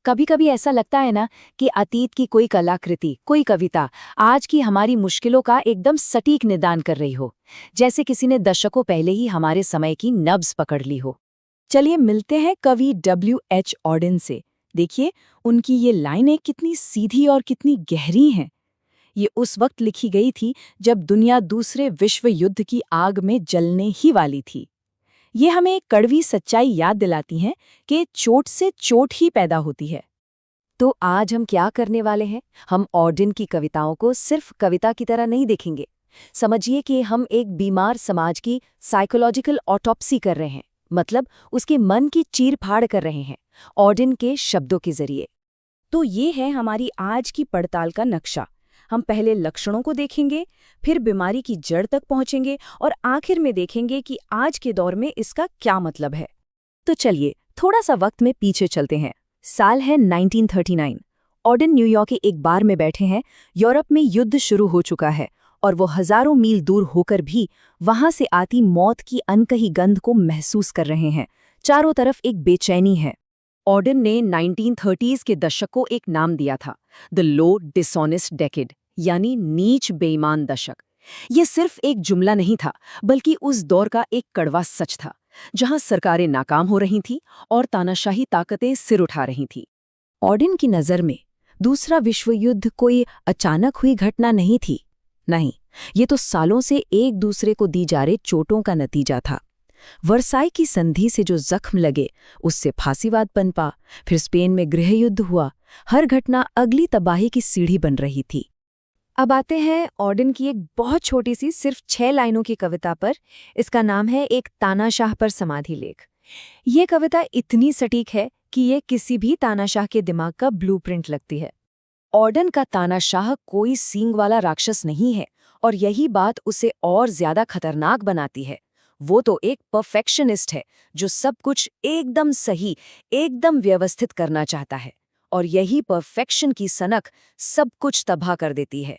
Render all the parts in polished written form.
कभी कभी ऐसा लगता है ना कि अतीत की कोई कलाकृति, कोई कविता आज की हमारी मुश्किलों का एकदम सटीक निदान कर रही हो, जैसे किसी ने दशकों पहले ही हमारे समय की नब्ज पकड़ ली हो। चलिए मिलते हैं कवि W.H. ऑडेन से। देखिए, उनकी ये लाइनें कितनी सीधी और कितनी गहरी हैं। ये उस वक्त लिखी गई थी जब दुनिया दूसरे विश्व युद्ध की आग में जलने ही वाली थी। ये हमें एक कड़वी सच्चाई याद दिलाती हैं कि चोट से चोट ही पैदा होती है। तो आज हम क्या करने वाले हैं? हम ऑडेन की कविताओं को सिर्फ कविता की तरह नहीं देखेंगे। समझिए कि हम एक बीमार समाज की साइकोलॉजिकल ऑटोप्सी कर रहे हैं, मतलब उसके मन की चीर-फाड़ कर रहे हैं, ऑडेन के शब्दों के जरिए। तो ये है हमारी आज की पड़ताल का नक्शा। हम पहले लक्षणों को देखेंगे, फिर बीमारी की जड़ तक पहुंचेंगे और आखिर में देखेंगे कि आज के दौर में इसका क्या मतलब है। तो चलिए थोड़ा सा वक्त में पीछे चलते हैं। साल है 1939। ऑडेन न्यूयॉर्क के एक बार में बैठे हैं। यूरोप में युद्ध शुरू हो चुका है और वो हजारों मील दूर होकर भी वहां से आती मौत की अनकही गंध को महसूस कर रहे हैं। चारों तरफ एक बेचैनी है। ऑडेन ने 1930s के दशक को एक नाम दिया था, द लो डिसऑनेस्ट डेकेड, यानी नीच बेईमान दशक। ये सिर्फ एक जुमला नहीं था, बल्कि उस दौर का एक कड़वा सच था, जहां सरकारें नाकाम हो रही थीं और तानाशाही ताकतें सिर उठा रही थीं। ऑडेन की नज़र में दूसरा विश्व युद्ध कोई अचानक हुई घटना नहीं थी। नहीं, ये तो सालों से एक दूसरे को दी जा रही चोटों का नतीजा था। वर्साई की संधि से जो जख्म लगे, उससे फांसीवाद पनपा, फिर स्पेन में गृहयुद्ध हुआ। हर घटना अगली तबाही की सीढ़ी बन रही थी। अब आते हैं ऑडेन की एक बहुत छोटी सी, सिर्फ 6 लाइनों की कविता पर। इसका नाम है एक तानाशाह पर समाधि लेख। ये कविता इतनी सटीक है कि ये किसी भी तानाशाह के दिमाग का ब्लूप्रिंट लगती है। ऑडेन का तानाशाह कोई सींग वाला राक्षस नहीं है, और यही बात उसे और ज्यादा खतरनाक बनाती है। वो तो एक परफेक्शनिस्ट है, जो सब कुछ एकदम सही, एकदम व्यवस्थित करना चाहता है, और यही परफेक्शन की सनक सब कुछ तबाह कर देती है।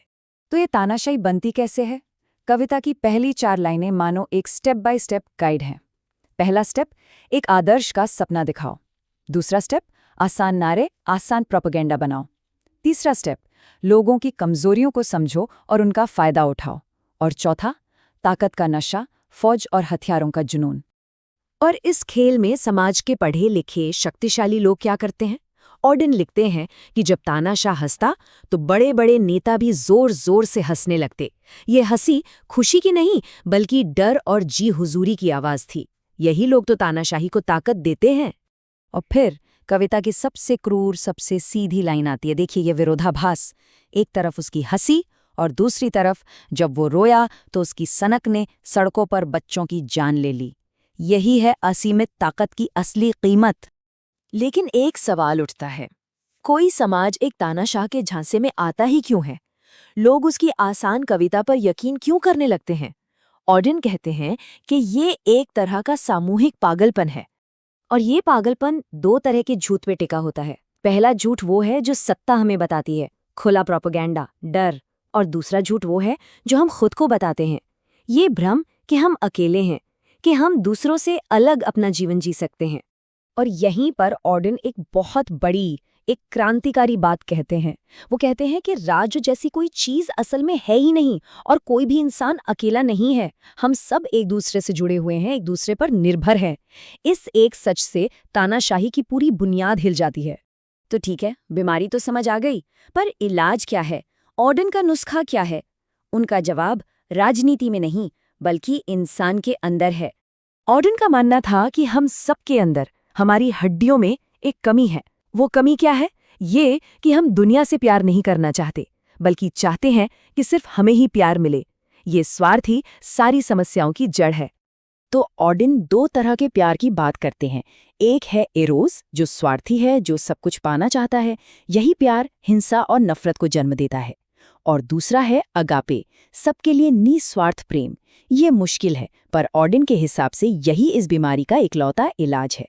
तो ये तानाशाही बनती कैसे है? कविता की पहली 4 लाइनें मानो एक स्टेप बाय स्टेप गाइड हैं। पहला स्टेप, एक आदर्श का सपना दिखाओ। दूसरा स्टेप, आसान नारे, आसान प्रोपेगेंडा बनाओ। तीसरा स्टेप, लोगों की कमजोरियों को समझो और उनका फायदा उठाओ। और चौथा, ताकत का नशा, फौज और हथियारों का जुनून। और इस खेल में समाज के पढ़े लिखे शक्तिशाली लोग क्या करते हैं? ऑडेन लिखते हैं कि जब तानाशाह हंसता तो बड़े बड़े नेता भी जोर जोर से हंसने लगते। ये हंसी खुशी की नहीं, बल्कि डर और जी हुजूरी की आवाज थी। यही लोग तो तानाशाही को ताकत देते हैं। और फिर कविता की सबसे क्रूर, सबसे सीधी लाइन आती है। देखिए ये विरोधाभास। एक तरफ उसकी हंसी और दूसरी तरफ जब वो रोया तो उसकी सनक ने सड़कों पर बच्चों की जान ले ली। यही है असीमित ताकत की असली कीमत। लेकिन एक सवाल उठता है, कोई समाज एक तानाशाह के झांसे में आता ही क्यों है? लोग उसकी आसान कविता पर यकीन क्यों करने लगते हैं? ऑडेन कहते हैं कि ये एक तरह का सामूहिक पागलपन है। और ये पागलपन 2 तरह के झूठ पे टिका होता है। पहला झूठ वो है जो सत्ता हमें बताती है, खुला प्रोपेगेंडा, डर। और दूसरा झूठ वो है जो हम खुद को बताते हैं, ये भ्रम कि हम अकेले हैं, कि हम दूसरों से अलग अपना जीवन जी सकते हैं। और यहीं पर ऑडेन एक बहुत बड़ी, एक क्रांतिकारी बात कहते हैं। वो कहते हैं कि राज्य जैसी कोई चीज असल में है ही नहीं, और कोई भी इंसान अकेला नहीं है। हम सब एक दूसरे से जुड़े हुए हैं, एक दूसरे पर निर्भर हैं। इस एक सच से तानाशाही की पूरी बुनियाद हिल जाती है। तो ठीक है, बीमारी तो समझ आ गई, पर इलाज क्या है? ऑडेन का नुस्खा क्या है? उनका जवाब राजनीति में नहीं, बल्कि इंसान के अंदर है। ऑडेन का मानना था कि हम सबके अंदर, हमारी हड्डियों में एक कमी है। वो कमी क्या है? ये कि हम दुनिया से प्यार नहीं करना चाहते, बल्कि चाहते हैं कि सिर्फ हमें ही प्यार मिले। ये स्वार्थ ही सारी समस्याओं की जड़ है। तो ऑडेन 2 तरह के प्यार की बात करते हैं। एक है एरोस, जो स्वार्थी है, जो सब कुछ पाना चाहता है। यही प्यार हिंसा और नफरत को जन्म देता है। और दूसरा है अगापे, सबके लिए निस्वार्थ प्रेम। ये मुश्किल है, पर ऑडेन के हिसाब से यही इस बीमारी का इकलौता इलाज है।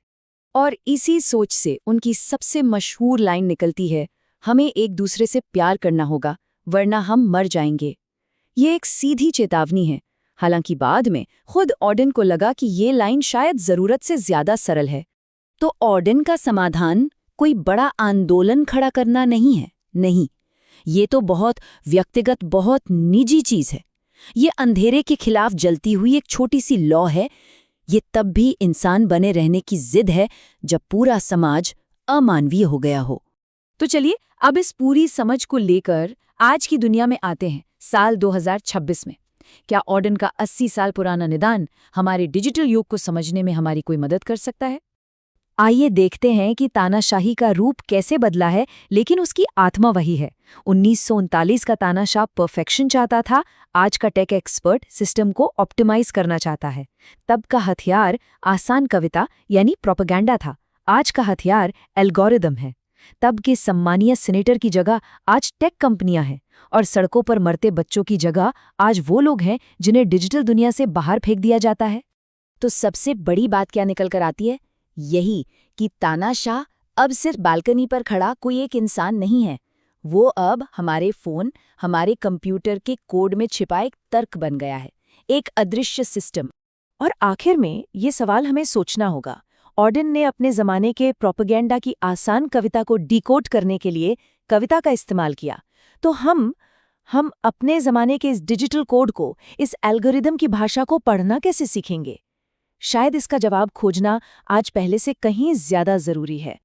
और इसी सोच से उनकी सबसे मशहूर लाइन निकलती है, हमें एक दूसरे से प्यार करना होगा, वरना हम मर जाएंगे। ये एक सीधी चेतावनी है। हालांकि बाद में खुद ऑडेन को लगा कि ये लाइन शायद जरूरत से ज्यादा सरल है। तो ऑडेन का समाधान कोई बड़ा आंदोलन खड़ा करना नहीं है, नहीं। ये तो बहुत व्यक्तिगत, बहुत निजी चीज है। ये अंधेरे के खिलाफ जलती हुई एक छोटी सी लौ है। ये तब भी इंसान बने रहने की जिद है जब पूरा समाज अमानवीय हो गया हो। तो चलिए अब इस पूरी समझ को लेकर आज की दुनिया में आते हैं, साल 2026 में। क्या ऑर्डन का 80 साल पुराना निदान हमारे डिजिटल युग को समझने में हमारी कोई मदद कर सकता है? आइए देखते हैं कि तानाशाही का रूप कैसे बदला है, लेकिन उसकी आत्मा वही है। 1939 का तानाशाह परफेक्शन चाहता था, आज का टेक एक्सपर्ट सिस्टम को ऑप्टिमाइज करना चाहता है। तब का हथियार आसान कविता यानी प्रोपेगेंडा था, आज का हथियार एल्गोरिदम है। तब के सम्मानीय सीनेटर की जगह आज टेक कंपनियां हैं, और सड़कों पर मरते बच्चों की जगह आज वो लोग हैं जिन्हें डिजिटल दुनिया से बाहर फेंक दिया जाता है। तो सबसे बड़ी बात क्या निकल कर आती है? यही कि तानाशाह अब सिर्फ बालकनी पर खड़ा कोई एक इंसान नहीं है। वो अब हमारे फोन, हमारे कंप्यूटर के कोड में छिपा एक तर्क बन गया है, एक अदृश्य सिस्टम। और आखिर में ये सवाल हमें सोचना होगा, ऑर्डन ने अपने ज़माने के प्रोपेगेंडा की आसान कविता को डिकोड करने के लिए कविता का इस्तेमाल किया, तो हम अपने ज़माने के इस डिजिटल कोड को, इस एल्गोरिदम की भाषा को पढ़ना कैसे सीखेंगे? शायद इसका जवाब खोजना आज पहले से कहीं ज़्यादा ज़रूरी है।